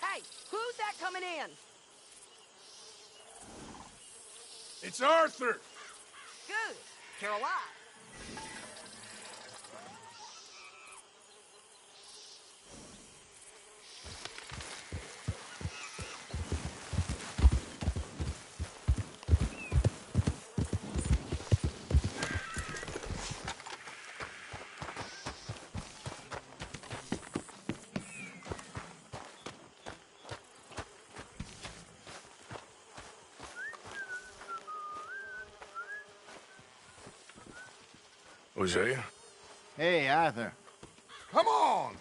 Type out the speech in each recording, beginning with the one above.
Hey, who's that coming in? It's Arthur! Good. You're alive. Hosea? Hey, Arthur. Come on!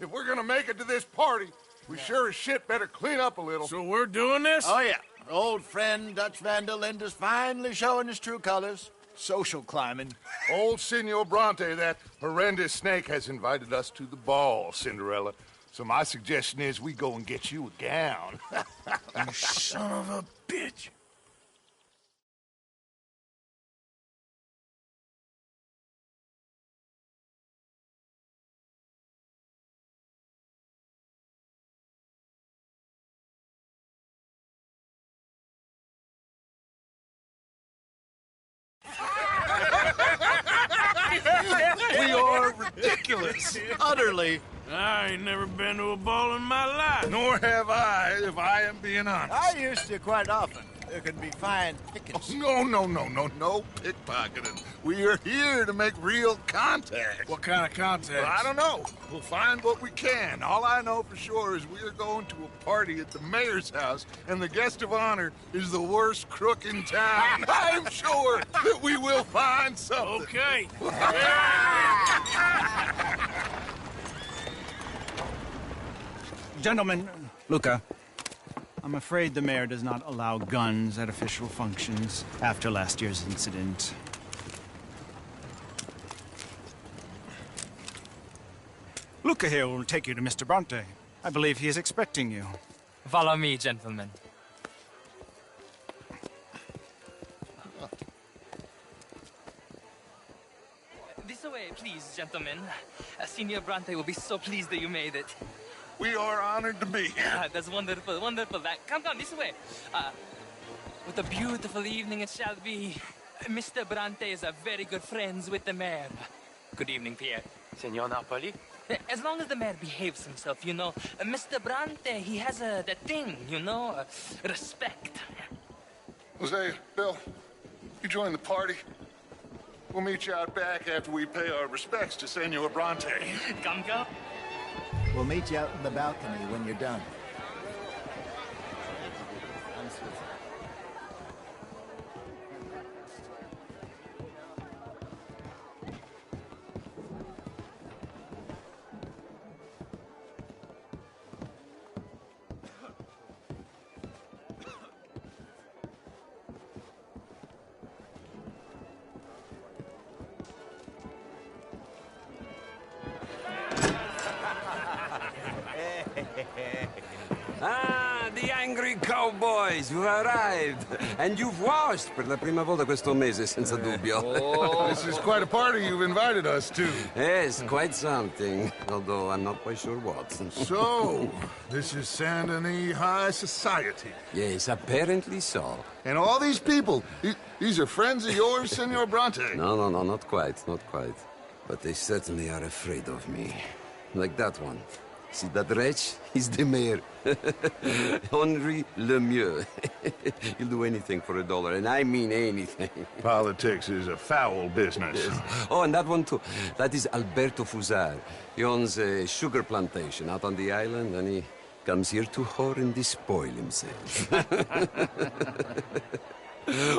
If we're gonna make it to this party, we sure as shit better clean up a little. So we're doing this? Oh, yeah. Old friend Dutch Van der Linde's finally showing his true colors. Social climbing. Old Senor Bronte, that horrendous snake, has invited us to the ball, Cinderella. So my suggestion is we go and get you a gown. You son of a bitch. We are ridiculous. Utterly. I ain't never been to a ball in my life. Nor have I, if I am being honest. I used to quite often. There can be fine pickings. No pickpocketing. We are here to make real contact. What kind of contact? Well, I don't know. We'll find what we can. All I know for sure is we are going to a party at the mayor's house, and the guest of honor is the worst crook in town. I'm sure that we will find something. Okay. Gentlemen, Luca, I'm afraid the mayor does not allow guns at official functions after last year's incident. Luca here will take you to Mr. Bronte. I believe he is expecting you. Follow me, gentlemen. This way, please, gentlemen. Senor Bronte will be so pleased that you made it. We are honored to be here. That's wonderful, wonderful. Come, this way. What a beautiful evening it shall be. Mr. Bronte is very good friends with the mayor. Good evening, Pierre. Senor Napoli? As long as the mayor behaves himself, you know. Mr. Bronte, he has that thing, you know, respect. Jose, Bill, you join the party. We'll meet you out back after we pay our respects to Senor Bronte. Come. We'll meet you out in the balcony when you're done. Ah, the angry cowboys, you've arrived. And you've washed per la prima volta questo mese, senza dubbio. This is quite a party you've invited us to. Yes, quite something. Although I'm not quite sure what. So, this is Saint Denis High Society. Yes, apparently so. And all these people, these are friends of yours, Senor Bronte? No, not quite, not quite. But they certainly are afraid of me. Like that one. See that wretch? He's the mayor. Henri Lemieux. He'll do anything for $1, and I mean anything. Politics is a foul business. Yes. Oh, and that one too. That is Alberto Fusar. He owns a sugar plantation out on the island, and he comes here to whore and despoil himself.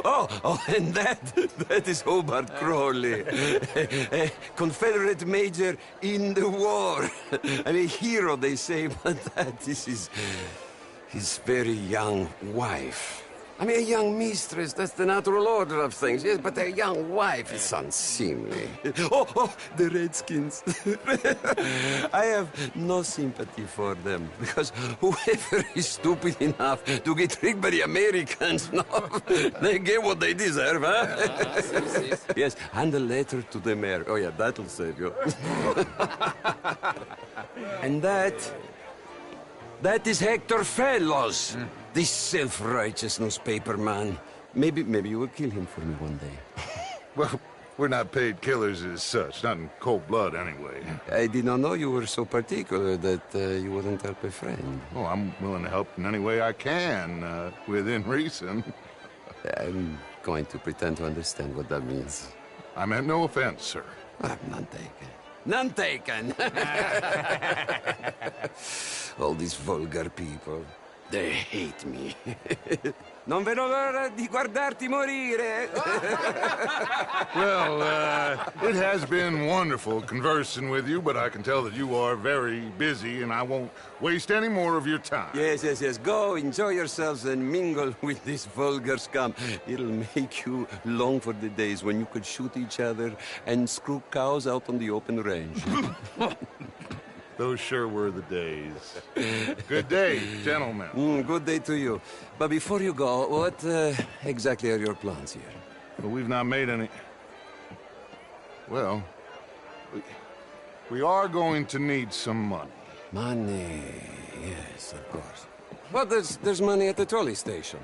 Oh, and that is Hobart Crawley, a Confederate major in the war, and a hero, they say, but that is his very young wife. I mean, a young mistress, that's the natural order of things, yes, but a young wife is unseemly. Oh, the Redskins. I have no sympathy for them, because whoever is stupid enough to get tricked by the Americans, no, they get what they deserve, huh? Yes, and a letter to the mayor. Oh, yeah, that'll save you. And that is Hector Fellows. This self-righteous newspaper man. Maybe you will kill him for me one day. Well, we're not paid killers as such, not in cold blood anyway. I did not know you were so particular that you wouldn't help a friend. Oh, I'm willing to help in any way I can, within reason. I'm going to pretend to understand what that means. I meant no offense, sir. None taken. None taken! All these vulgar people. They hate me. Non vedo l'ora di guardarti morire. Well, it has been wonderful conversing with you, but I can tell that you are very busy, and I won't waste any more of your time. Yes. Go, enjoy yourselves, and mingle with this vulgar scum. It'll make you long for the days when you could shoot each other and screw cows out on the open range. Those sure were the days. Good day, gentlemen. Good day to you. But before you go, what exactly are your plans here? Well, we've not made any... Well, we are going to need some money. Money, yes, of course. But there's money at the trolley station.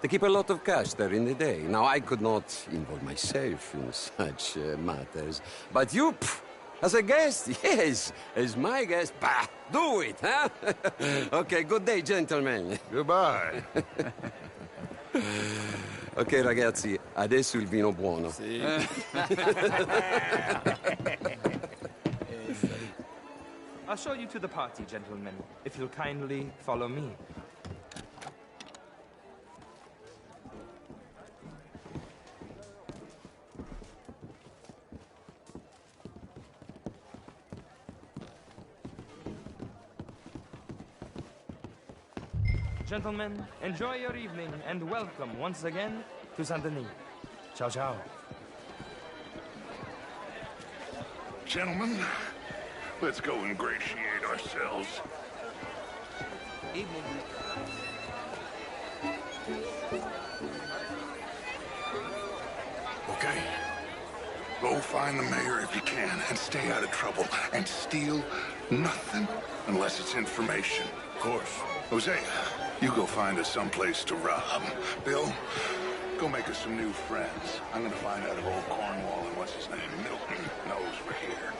They keep a lot of cash there in the day. Now, I could not involve myself in such matters. But you... As a guest? Yes. As my guest? Bah, do it, huh? Okay, good day, gentlemen. Goodbye. Ok, ragazzi, adesso il vino buono. Sì. I'll show you to the party, gentlemen, if you'll kindly follow me. Gentlemen, enjoy your evening and welcome once again to Saint Denis. Ciao, ciao. Gentlemen, let's go ingratiate ourselves. Okay. Go find the mayor if you can and stay out of trouble and steal nothing unless it's information. Of course. Hosea, you go find us someplace to rob. Bill, go make us some new friends. I'm gonna find out if old Cornwall and what's his name, Milton, knows we're here.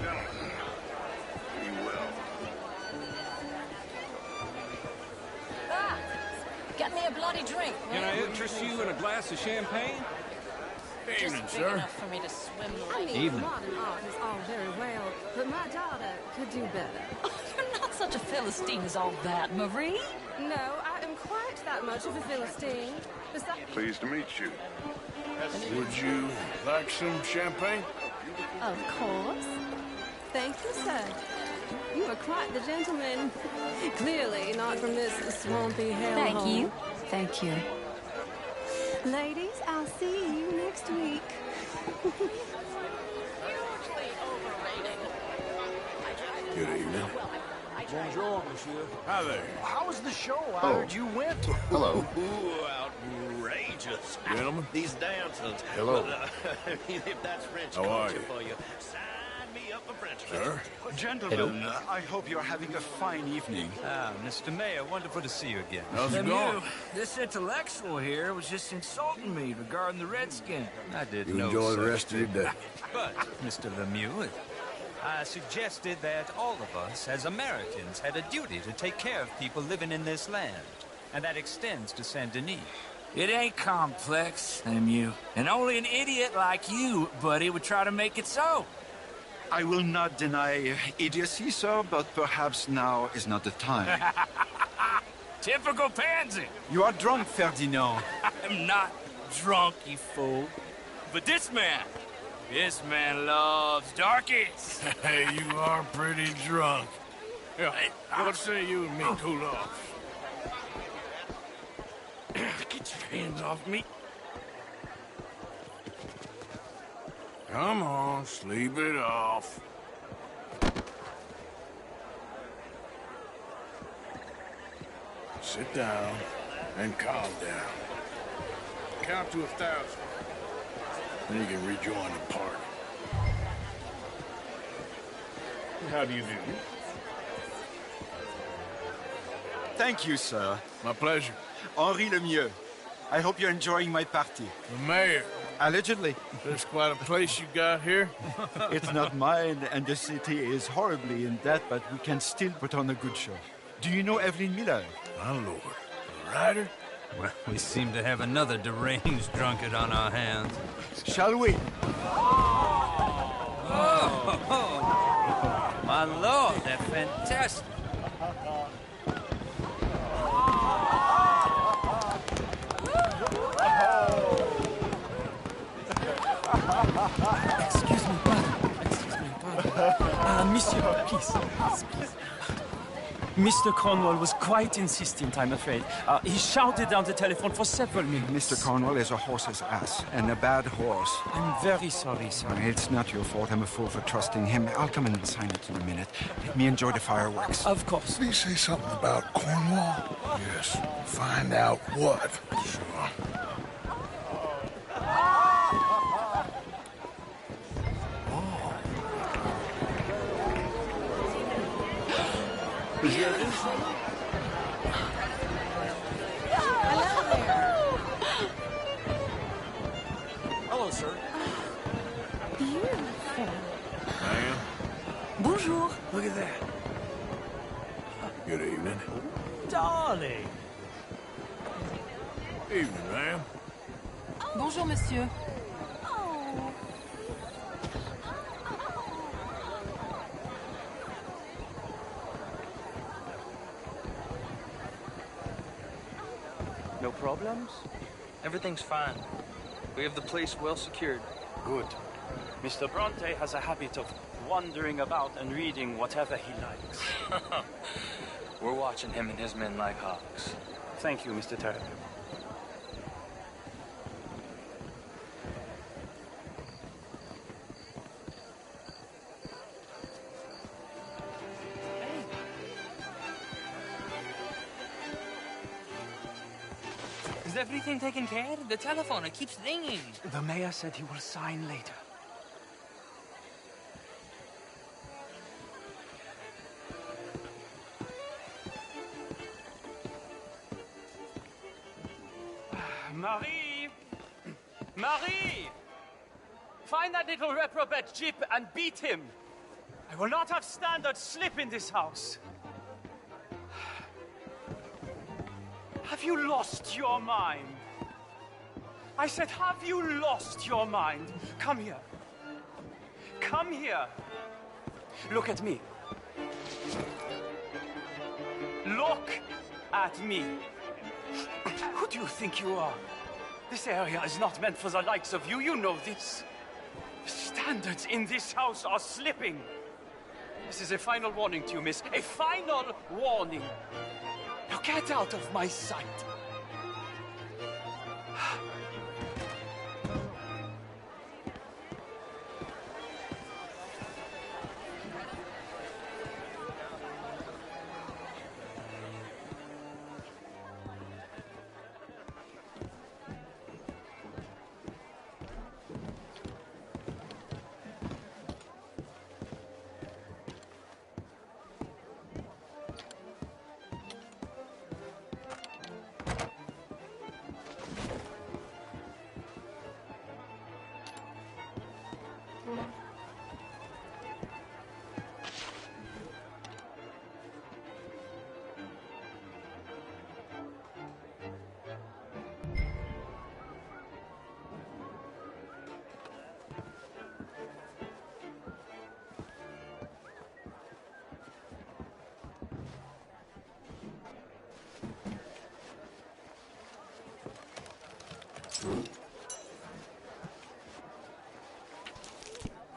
Gentlemen, be well. Get me a bloody drink. Can I interest you in a glass of champagne? Evening, Just big sir. enough for me to swim I like. mean, modern art is all very well, but my daughter could do better. Oh, you're not such a Philistine as all that, Marie. No, I am quite that much of a Philistine. Besides, Pleased to meet you. Would you like some champagne? of course. Thank you, sir. You are quite the gentleman. Clearly not from this swampy hellhole. Thank you. Ladies, I'll see you next week. Good evening. Bonjour, monsieur. Hi there. How was the show? I heard you went. Hello. Outrageous. Gentlemen. These dancers. Hello. But, if that's French How are culture you? for you, sign me up for French. Sir? Gentlemen, I hope you're having a fine evening. Ah, Mr. Mayor, wonderful to see you again. How's it going? This intellectual here was just insulting me regarding the Redskin. I did You know enjoy the such rest of your day. But, Mr. Lemieux, I suggested that all of us, as Americans, had a duty to take care of people living in this land. And that extends to Saint Denis. It ain't complex, Lemieux. And only an idiot like you, buddy, would try to make it so. I will not deny idiocy, sir, but perhaps now is not the time. Typical pansy. You are drunk, Ferdinand. I'm not drunk, you fool. But this man loves darkies. Hey, you are pretty drunk. Yeah, what say you and me cool off? Get your hands off me. Come on, sleep it off. Sit down and calm down. Count to 1,000. Then you can rejoin the party. How do you do? Thank you, sir. My pleasure. Henri Lemieux. I hope you're enjoying my party. The mayor. Allegedly. There's quite a place you got here. It's not mine, and the city is horribly in debt, but we can still put on a good show. Do you know Evelyn Miller? My lord. A writer? Well, we seem to have another deranged drunkard on our hands. Shall we? Oh, my lord, that's fantastic. Excuse me, pardon. Monsieur, please. Mr. Cornwall was quite insistent, I'm afraid. He shouted down the telephone for several minutes. Mr. Cornwall is a horse's ass, and a bad horse. I'm very sorry, sir. It's not your fault. I'm a fool for trusting him. I'll come and sign it in a minute. Let me enjoy the fireworks. Of course. Did he say something about Cornwall? Yes. Find out what. Sure. Hello, sir. Beautiful. Ma'am. Bonjour. Look at that. Good evening. Darling. Evening, ma'am. Bonjour, monsieur. No problems? Everything's fine. We have the place well secured. Good. Mr. Bronte has a habit of wandering about and reading whatever he likes. We're watching him and his men like hawks. Thank you, Mr. Terry. Is everything taken care of? The telephone, it keeps ringing. The mayor said he will sign later. Marie! Marie! Find that little reprobate Jip and beat him. I will not have standard slip in this house. Have you lost your mind? I said, have you lost your mind? Come here. Come here. Look at me. Look at me. Who do you think you are? This area is not meant for the likes of you. You know this. The standards in this house are slipping. This is a final warning to you, miss. A final warning. Now get out of my sight.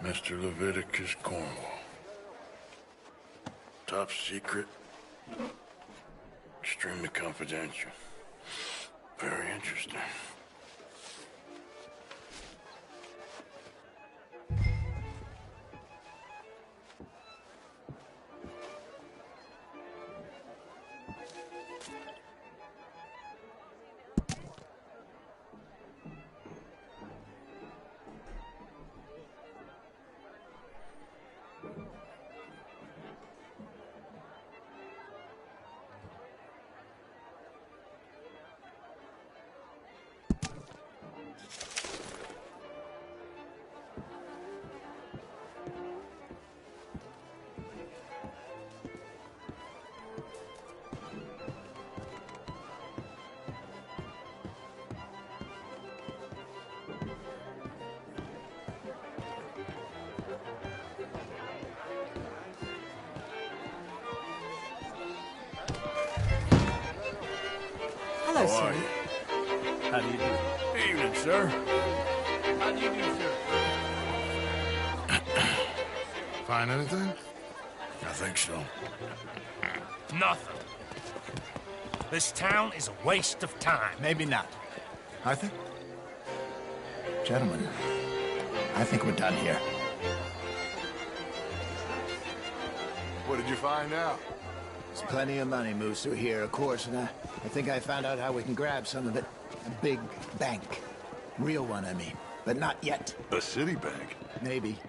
Mr. Leviticus Cornwall. Top secret. Extremely confidential. Very interesting. Hello, How are sir. you? How do you do? Evening, sir. How do you do, sir? Find anything? I think so. Nothing. This town is a waste of time. Maybe not. Arthur? Gentlemen, I think we're done here. What did you find out? There's plenty of money moves through here, of course, and I think I found out how we can grab some of it. A big bank. Real one, I mean. But not yet. A city bank? Maybe.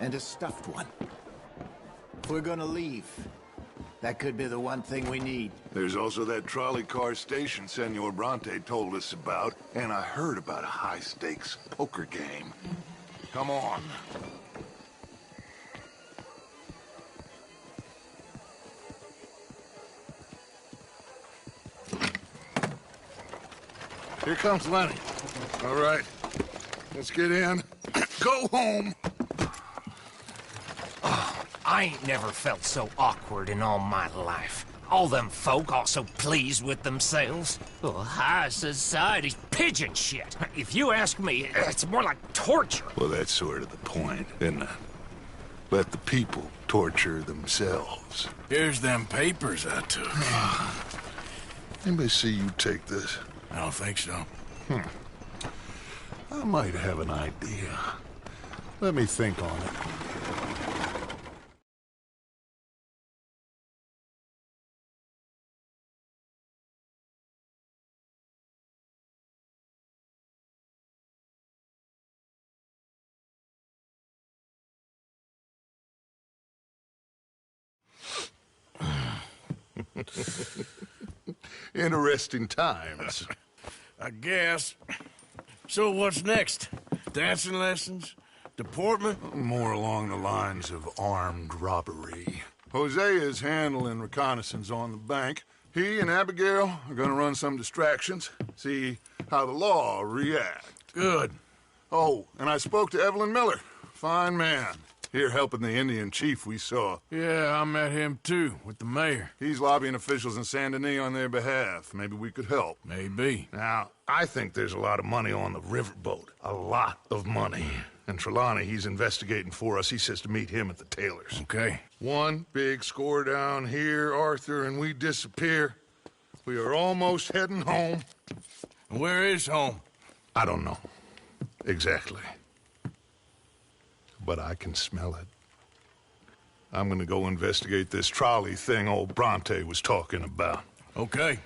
And a stuffed one. If we're gonna leave, that could be the one thing we need. There's also that trolley car station Senor Bronte told us about, and I heard about a high-stakes poker game. Come on. Here comes Lenny. All right, let's get in. Go home. I ain't never felt so awkward in all my life. All them folk all so pleased with themselves. Oh, high society's pigeon shit. If you ask me, it's more like torture. Well, that's sort of the point, isn't it? Let the people torture themselves. Here's them papers I took. Anybody see you take this? I don't think so. I might have an idea. Let me think on it. Interesting times. I guess. So what's next? Dancing lessons? Deportment? More along the lines of armed robbery. Hosea is handling reconnaissance on the bank. He and Abigail are gonna run some distractions. See how the law react. Good. Oh, and I spoke to Evelyn Miller. Fine man. Here helping the Indian chief we saw. Yeah, I met him too, with the mayor. He's lobbying officials in Saint Denis on their behalf. Maybe we could help. Maybe. Now, I think there's a lot of money on the riverboat. A lot of money. And Trelawney, he's investigating for us. He says to meet him at the Taylor's. Okay. One big score down here, Arthur, and we disappear. We are almost heading home. Where is home? I don't know. Exactly. But I can smell it. I'm gonna go investigate this trolley thing old Bronte was talking about. Okay.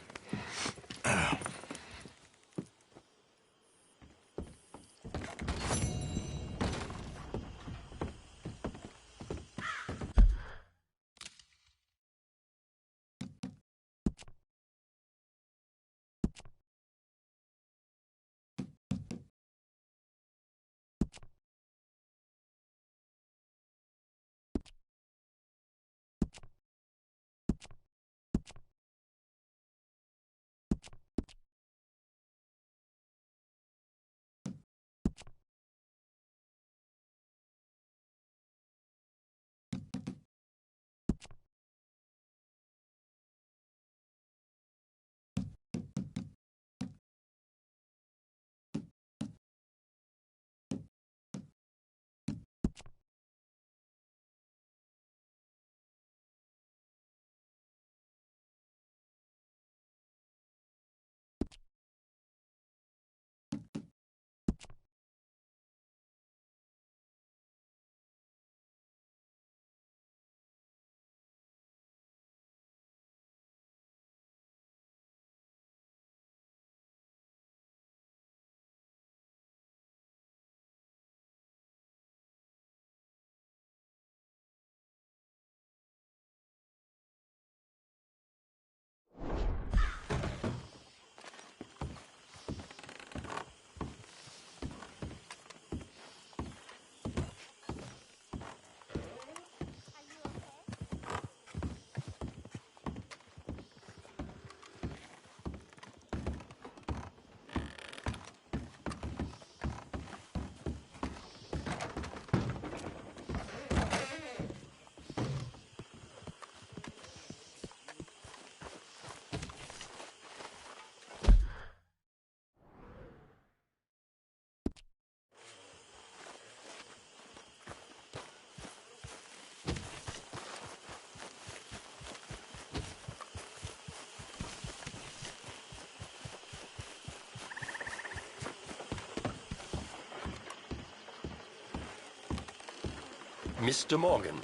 Mr. Morgan.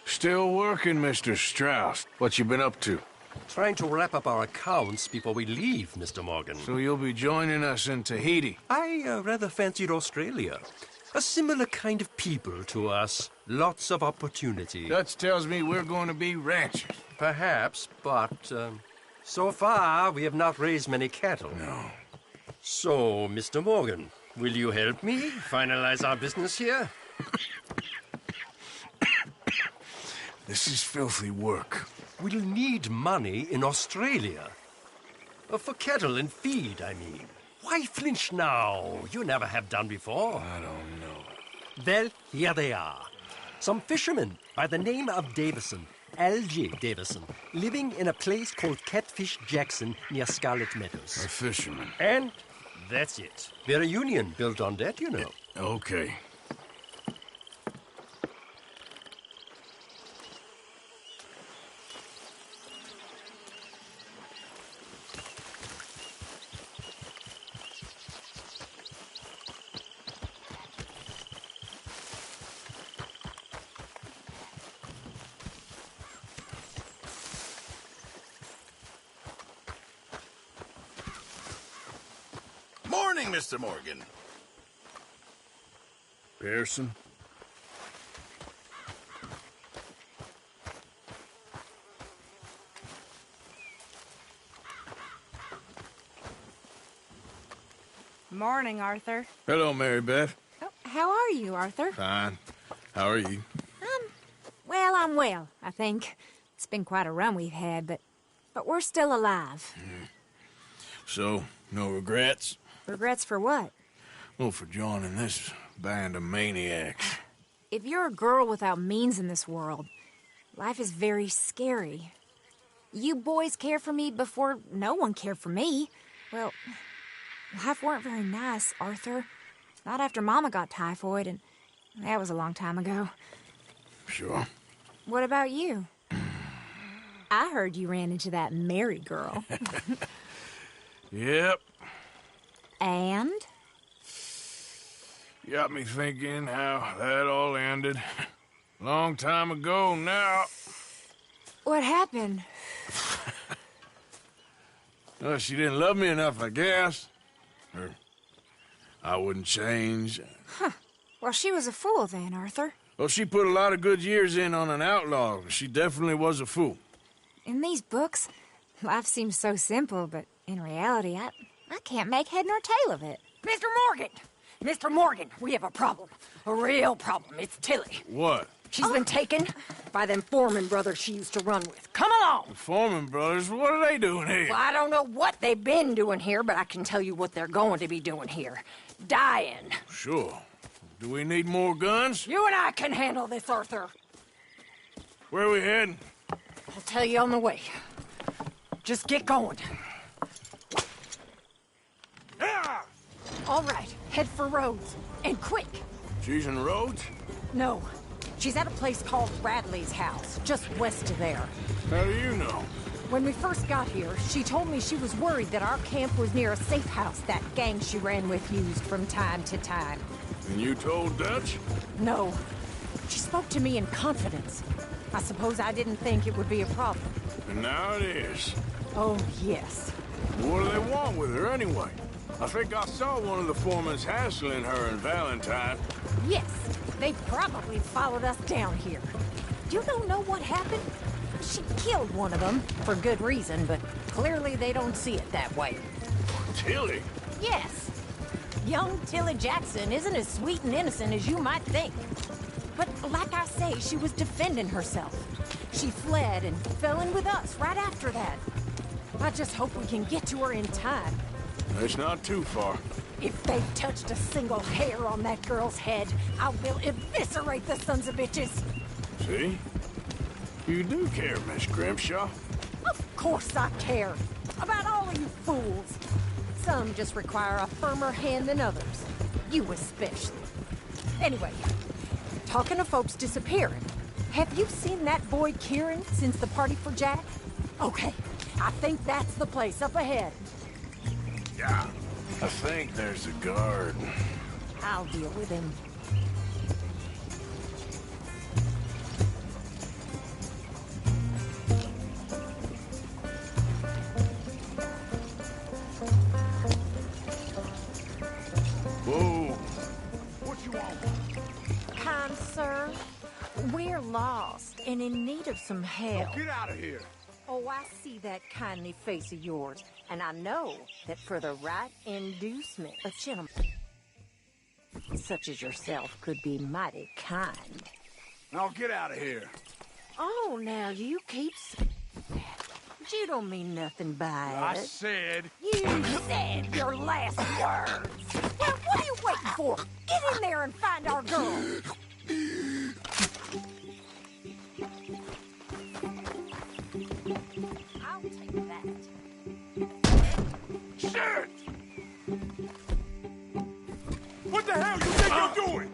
Still working, Mr. Strauss. What you been up to? Trying to wrap up our accounts before we leave, Mr. Morgan. So you'll be joining us in Tahiti? I rather fancied Australia. A similar kind of people to us. Lots of opportunity. Dutch tells me we're going to be ranchers. Perhaps, but so far we have not raised many cattle. No. So, Mr. Morgan, will you help me finalize our business here? This is filthy work. We'll need money in Australia. For cattle and feed, I mean. Why flinch now? You never have done before. I don't know. Well, here they are. Some fishermen by the name of Davison, L.J. Davison, living in a place called Catfish Jackson near Scarlet Meadows. A fisherman. And that's it. We're a union built on that, you know. Okay. Morning, Mr. Morgan. Pearson? Morning, Arthur. Hello, Mary Beth. Oh, how are you, Arthur? Fine. How are you? Well, I'm well, I think. It's been quite a run we've had, but But we're still alive. So, no regrets? Regrets for what? Well, for joining this band of maniacs. If you're a girl without means in this world, life is very scary. You boys cared for me before no one cared for me. Well, life weren't very nice, Arthur. Not after Mama got typhoid, and that was a long time ago. Sure. What about you? I heard you ran into that Mary girl. Yep. And? Got me thinking how that all ended. Long time ago now. What happened? Well, she didn't love me enough, I guess. Or I wouldn't change. Huh. Well, she was a fool then, Arthur. Well, she put a lot of good years in on an outlaw. She definitely was a fool. In these books, life seems so simple, but in reality, I can't make head nor tail of it. Mr. Morgan! Mr. Morgan, we have a problem. A real problem. It's Tilly. What? She's been taken by them Foreman brothers she used to run with. Come along! The Foreman brothers? What are they doing here? Well, I don't know what they've been doing here, but I can tell you what they're going to be doing here. Dying. Sure. Do we need more guns? You and I can handle this, Arthur. Where are we heading? I'll tell you on the way. Just get going. All right, head for Rhodes. And quick. She's in Rhodes? No. She's at a place called Bradley's house, just west of there. How do you know? When we first got here, she told me she was worried that our camp was near a safe house that gang she ran with used from time to time. And you told Dutch? No. She spoke to me in confidence. I suppose I didn't think it would be a problem. And now it is. Oh, yes. What do they want with her anyway? I think I saw one of the foremans hassling her and Valentine. Yes, they probably followed us down here. You don't know what happened? She killed one of them, for good reason, but clearly they don't see it that way. Tilly? Yes. Young Tilly Jackson isn't as sweet and innocent as you might think. But like I say, she was defending herself. She fled and fell in with us right after that. I just hope we can get to her in time. It's not too far. If they've touched a single hair on that girl's head, I will eviscerate the sons of bitches. See? You do care, Miss Grimshaw. Of course I care. About all of you fools. Some just require a firmer hand than others. You especially. Anyway, talking of folks disappearing, have you seen that boy Kieran since the party for Jack? Okay, I think that's the place up ahead. Yeah, I think there's a guard. I'll deal with him. Whoa! What you want? Kind sir, we're lost and in need of some help. Oh, get out of here! Oh, I see that kindly face of yours, and I know that for the right inducement, a gentleman such as yourself could be mighty kind. Now get out of here. Oh, now you keep saying that. But you don't mean nothing by it. I said... You said your last words. Well, what are you waiting for? Get in there and find our girl. I'll take that. Shit! What the hell you think you're doing?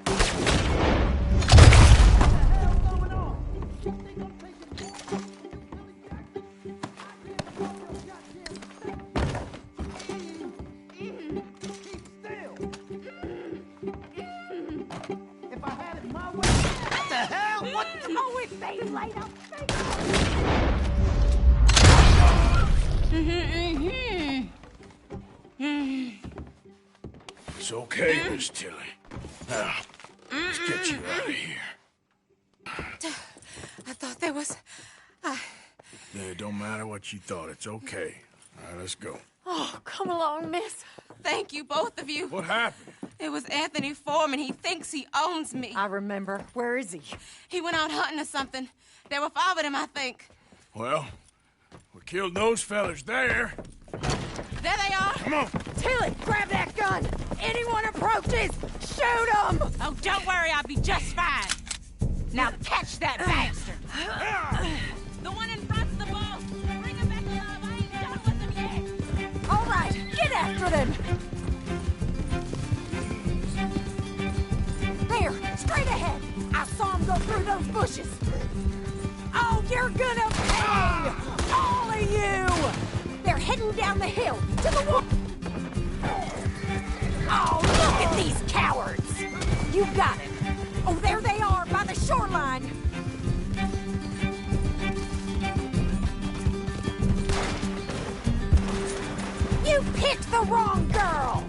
Oh, it's they laid up. It's okay, Miss Tilly. Now, let's get you out of here. I thought there was... Yeah, it don't matter what you thought. It's okay. All right, let's go. Oh, come along, miss. Thank you, both of you. What happened? It was Anthony Foreman. He thinks he owns me. I remember. Where is he? He went out hunting or something. There were 5 of them, I think. Well, we killed those fellas there. There they are! Come on! Tilly, grab that gun! Anyone approaches, shoot them! Oh, don't worry, I'll be just fine. Now catch that bastard! The one in front's the boss! Bring him back alive, I ain't done with him yet! All right, get after them! There, straight ahead! I saw him go through those bushes! Oh, you're gonna pay! All of you! They're heading down the hill, to the wall! Oh, look at these cowards! You got it! Oh, there they are, by the shoreline! You picked the wrong girl!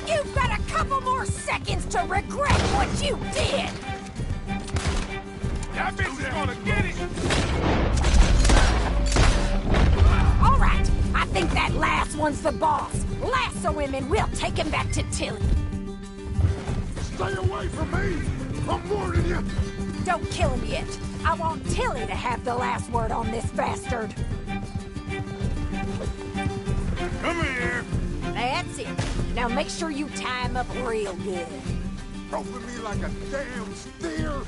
You've got a couple more seconds to regret what you did! That bitch is gonna get it! All right, I think that last one's the boss. Lasso him and we'll take him back to Tilly. Stay away from me! I'm warning you! Don't kill him yet. I want Tilly to have the last word on this bastard. Come here! That's it. Now make sure you tie him up real good. Roping me like a damn steer!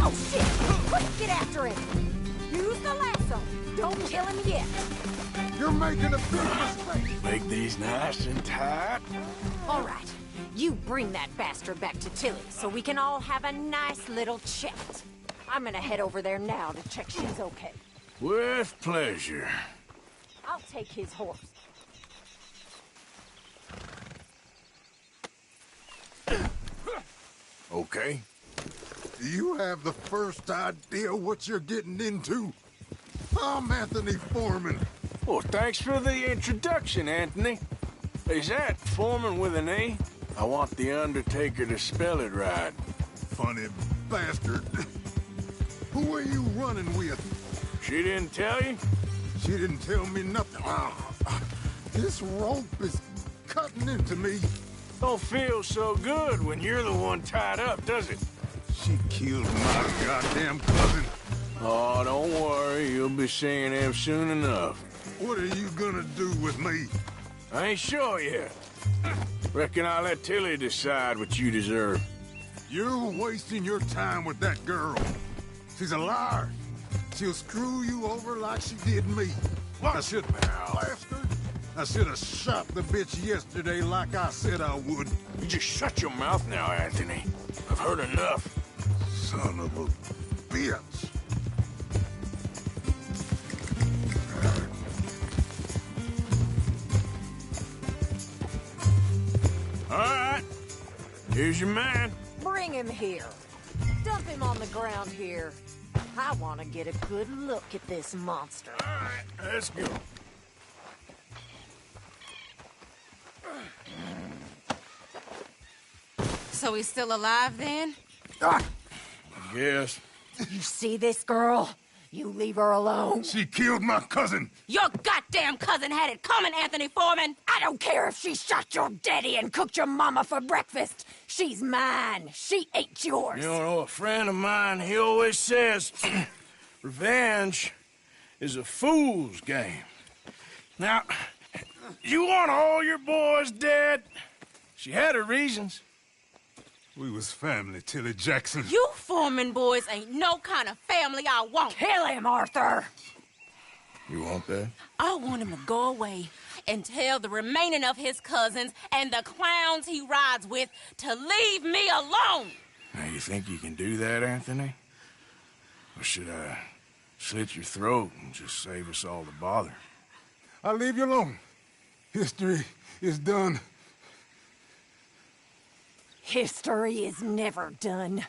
Oh, shit! Quick, get after him! Use the lasso. Don't kill him yet. You're making a big mistake! Make these nice and tight. All right. You bring that bastard back to Tilly so we can all have a nice little chat. I'm gonna head over there now to check she's okay. With pleasure. I'll take his horse. Okay. Do you have the first idea what you're getting into? I'm Anthony Foreman. Well, thanks for the introduction, Anthony. Is that Foreman with an E? I want the Undertaker to spell it right. Funny bastard. Who are you running with? She didn't tell you? She didn't tell me nothing. This rope is cutting into me. Don't feel so good when you're the one tied up, does it? She killed my goddamn cousin. Oh, don't worry. You'll be seeing him soon enough. What are you gonna do with me? I ain't sure yet. Reckon I'll let Tilly decide what you deserve. You're wasting your time with that girl. She's a liar. She'll screw you over like she did me. I should have shot the bitch yesterday like I said I would. You just shut your mouth now, Anthony. I've heard enough. Son of a bitch. All right. Here's your man. Bring him here. Dump him on the ground here. I want to get a good look at this monster. All right, let's go. So he's still alive then? I guess. You see this girl? You leave her alone. She killed my cousin. Your goddamn cousin had it coming, Anthony Foreman! I don't care if she shot your daddy and cooked your mama for breakfast. She's mine. She ain't yours. You know, a friend of mine, he always says, revenge is a fool's game. Now, you want all your boys dead? She had her reasons. We was family, Tilly Jackson. You Foreman boys ain't no kind of family I want. Kill him, Arthur! You want that? I want him to go away and tell the remaining of his cousins and the clowns he rides with to leave me alone. Now, you think you can do that, Anthony? Or should I slit your throat and just save us all the bother? I'll leave you alone. History is done. History is never done.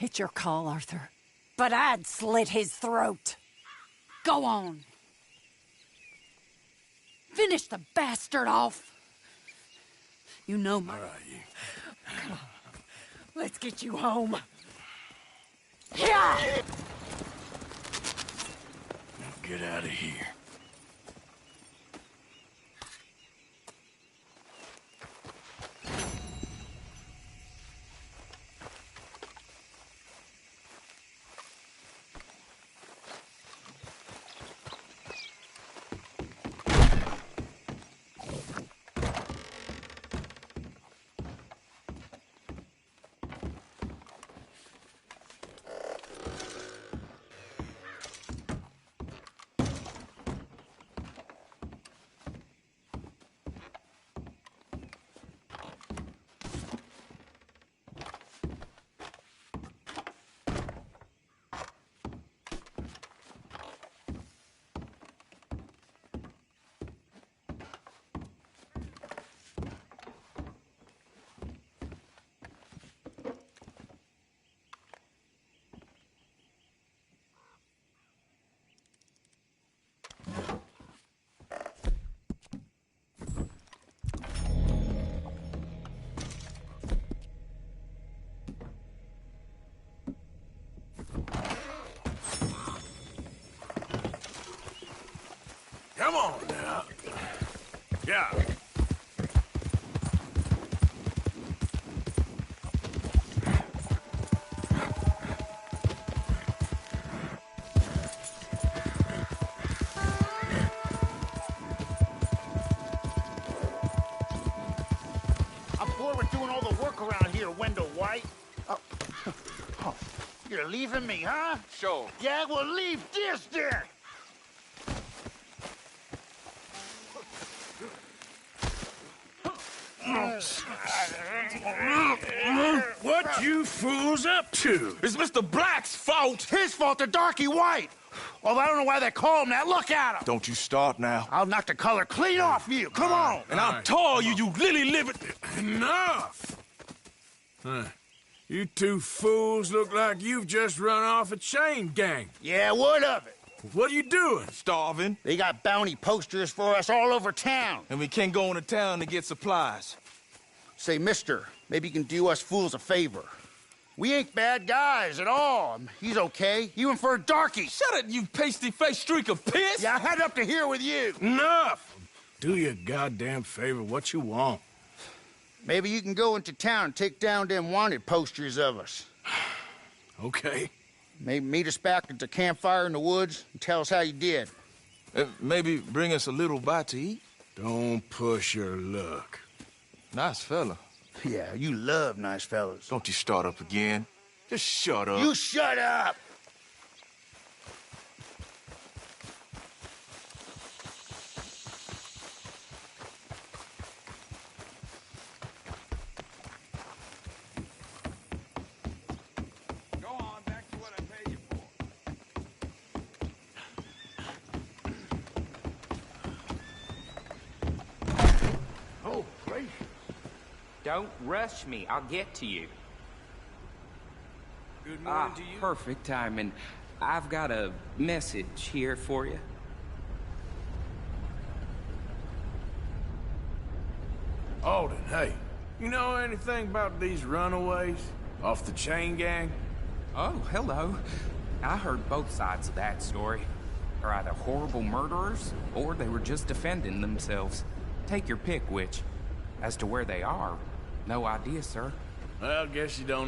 It's your call, Arthur. But I'd slit his throat. Go on. Finish the bastard off. You know my... All right, you. Come on. Let's get you home. Yeah! Now get out of here. Come on now. Yeah. I'm bored with doing all the work around here, Wendell White. Oh. You're leaving me, huh? Sure. Yeah, well, leave this then. What you fools up to? It's Mr. Black's fault. His fault, the darky white. Although I don't know why they call him that. Look at him. Don't you start now. I'll knock the color clean off you. Come on. And I'll tell you, you lily live it. Enough! Huh. You two fools look like you've just run off a chain gang. Yeah, what of it? What are you doing? Starving. They got bounty posters for us all over town. And we can't go into town to get supplies. Say, mister, maybe you can do us fools a favor. We ain't bad guys at all. He's okay. Even for a darky. Shut it, you pasty-faced streak of piss! Yeah, I had up to here with you. Enough! Do your goddamn favor what you want. Maybe you can go into town and take down them wanted posters of us. Okay. Maybe meet us back at the campfire in the woods and tell us how you did. Maybe bring us a little bite to eat. Don't push your luck. Nice fella. Yeah, you love nice fellas. Don't you start up again. Just shut up. You shut up! Go on, back to what I paid you for. Oh, gracious. Don't rush me. I'll get to you. Good morning to you. Perfect timing. I've got a message here for you. Alden, hey. You know anything about these runaways? Off the chain gang? Oh, hello. I heard both sides of that story. They're either horrible murderers, or they were just defending themselves. Take your pick, which. As to where they are, no idea, sir. Well, I guess you don't